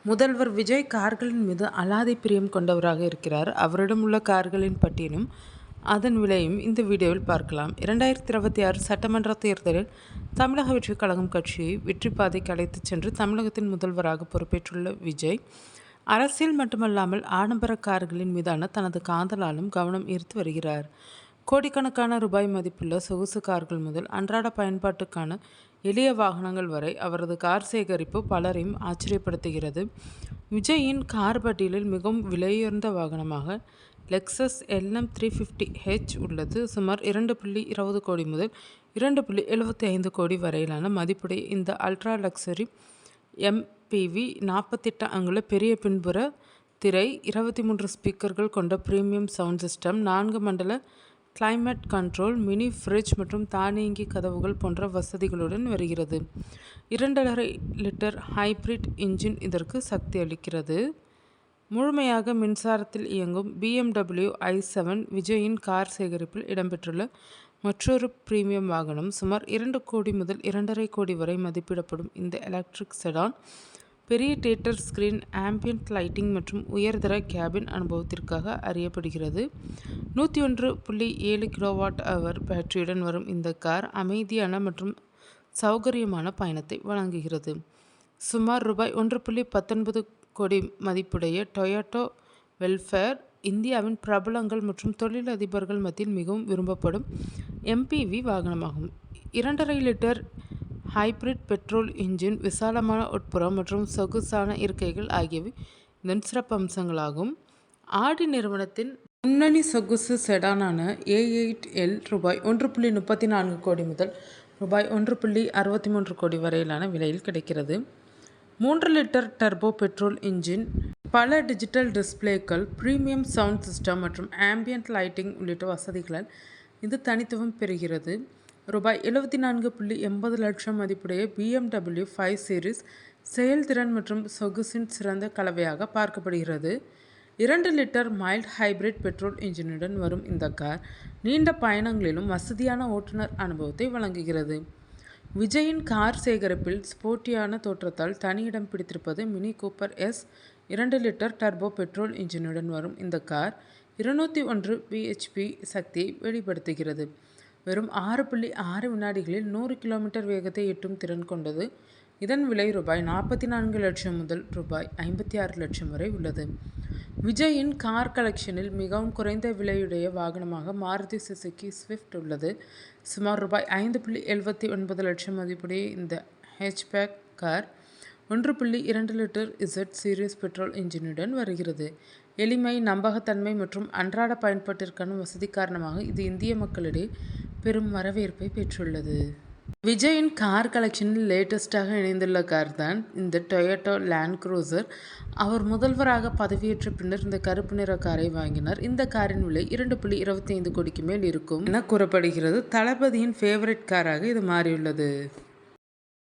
முதல்வர் விஜய் கார்களின் மீது அலாதி பிரியம் கொண்டவராக இருக்கிறார். அவரிடம் உள்ள கார்களின் பட்டியலும் அதன் விலையும் இந்த வீடியோவில் பார்க்கலாம். 2026 சட்டமன்ற தேர்தலில் தமிழக வெற்றிக் கழகம் கட்சியை வெற்றி பாதைக்கு அழைத்துச் சென்று தமிழகத்தின் முதல்வராக பொறுப்பேற்றுள்ள விஜய், அரசியல் மட்டுமல்லாமல் ஆடம்பர கார்களின் மீதான தனது காதலாலும் கவனம் ஈர்த்து வருகிறார். கோடிக்கணக்கான ரூபாய் மதிப்புள்ள சொகுசு கார்கள் முதல் அன்றாட பயன்பாட்டுக்கான எளிய வாகனங்கள் வரை அவரது கார் சேகரிப்பு பலரையும் ஆச்சரியப்படுத்துகிறது. விஜயின் கார் பட்டியலில் மிகவும் விலையுயர்ந்த வாகனமாக லெக்சஸ் LM350H உள்ளது. சுமார் 2.20 கோடி முதல் 2.75 கோடி வரையிலான மதிப்புடைய இந்த அல்ட்ரா லக்ஸரி MPV 48 அங்குல பெரிய பின்புற திரை, 23 ஸ்பீக்கர்கள் கொண்ட பிரீமியம் சவுண்ட் சிஸ்டம், 4 மண்டல கிளைமேட் கண்ட்ரோல், மினி ஃப்ரிட்ஜ் மற்றும் தானியங்கி கதவுகள் போன்ற வசதிகளுடன் வருகிறது. 2.5 லிட்டர் ஹைப்ரிட் இன்ஜின் இதற்கு சக்தி அளிக்கிறது. முழுமையாக மின்சாரத்தில் இயங்கும் BMW i7 விஜயின் கார் சேகரிப்பில் இடம்பெற்றுள்ள மற்றொரு பிரீமியம் வாகனம். சுமார் 2 கோடி முதல் 2.5 கோடி வரை மதிப்பிடப்படும் இந்த எலக்ட்ரிக் செடான் பெரிய தியேட்டர் ஸ்கிரீன், ஆம்பியன்ட் லைட்டிங் மற்றும் உயர்தர கேபின் அனுபவத்திற்காக அறியப்படுகிறது. 101.7 kWh பேட்டரியுடன் வரும் இந்த கார் அமைதியான மற்றும் சௌகரியமான பயணத்தை வழங்குகிறது. சுமார் ரூபாய் 1.19 கோடி மதிப்புடைய டொயோட்டா வெல்ஃபேர் இந்தியாவின் பிரபலங்கள் மற்றும் தொழிலதிபர்கள் மத்தியில் மிகவும் விரும்பப்படும் MPV வாகனமாகும். 2.5 litre hybrid petrol engine, விசாலமான உட்புறம் மற்றும் சொகுசான இருக்கைகள் ஆகியவை இதன் சிறப்பம்சங்களாகும். ஆடி நிறுவனத்தின் முன்னணி சொகுசு செடானான A8L ரூபாய் 1.34 கோடி முதல் ரூபாய் 1.63 கோடி வரையிலான விலையில் கிடைக்கிறது. 3 லிட்டர் டர்போ பெட்ரோல் இன்ஜின், பல டிஜிட்டல் டிஸ்பிளேக்கள், பிரீமியம் சவுண்ட் சிஸ்டம் மற்றும் ஆம்பியன்ட் லைட்டிங் உள்ளிட்ட வசதிகளால் இது தனித்துவம் பெறுகிறது. ரூபாய் 74.80 லட்சம் மதிப்புடைய BMW 5 சீரிஸ் செயல்திறன் மற்றும் சொகுசின் சிறந்த கலவையாக பார்க்கப்படுகிறது. 2 லிட்டர் மைல்ட் ஹைப்ரிட் பெட்ரோல் இன்ஜினுடன் வரும் இந்த கார் நீண்ட பயணங்களிலும் வசதியான ஓட்டுநர் அனுபவத்தை வழங்குகிறது. விஜயின் கார் சேகரிப்பில் ஸ்போர்ட்டியான தோற்றத்தால் தனியிடம் பிடித்திருப்பது mini cooper S. 2 litre turbo petrol இன்ஜினுடன் வரும் இந்த கார் 201 bhp சக்தியை வெளிப்படுத்துகிறது. வெறும் 6.6 வினாடிகளில் 100 கிலோமீட்டர் வேகத்தை எட்டும் திறன் கொண்டது. இதன் விலை ரூபாய் 44 லட்சம் முதல் ரூபாய் 56 லட்சம் வரை உள்ளது. விஜயின் கார் கலெக்ஷனில் மிகவும் குறைந்த விலையுடைய வாகனமாக மாருதி சுசுகி ஸ்விஃப்ட் உள்ளது. சுமார் ரூபாய் 5.79 லட்சம் மதிப்புடைய இந்த hatchback car 1.2 litre Z series petrol இன்ஜினுடன் வருகிறது. எளிமை, நம்பகத்தன்மை மற்றும் அன்றாட பயன்பாட்டிற்கான வசதி காரணமாக இது இந்திய மக்களிடையே பெரும் வரவேற்பை பெற்றுள்ளது. விஜயின் கார் கலெக்ஷனில் லேட்டஸ்டாக இணைந்துள்ள கார் தான் இந்த டொயோட்டா லேண்ட் குரூசர். அவர் முதல்வராக பதவியேற்ற பின்னர் இந்த கருப்பு நிற காரை வாங்கினார். இந்த காரின் விலை 2.25 கோடிக்கு மேல் இருக்கும் என கூறப்படுகிறது. தளபதியின் ஃபேவரட் காராக இது மாறியுள்ளது.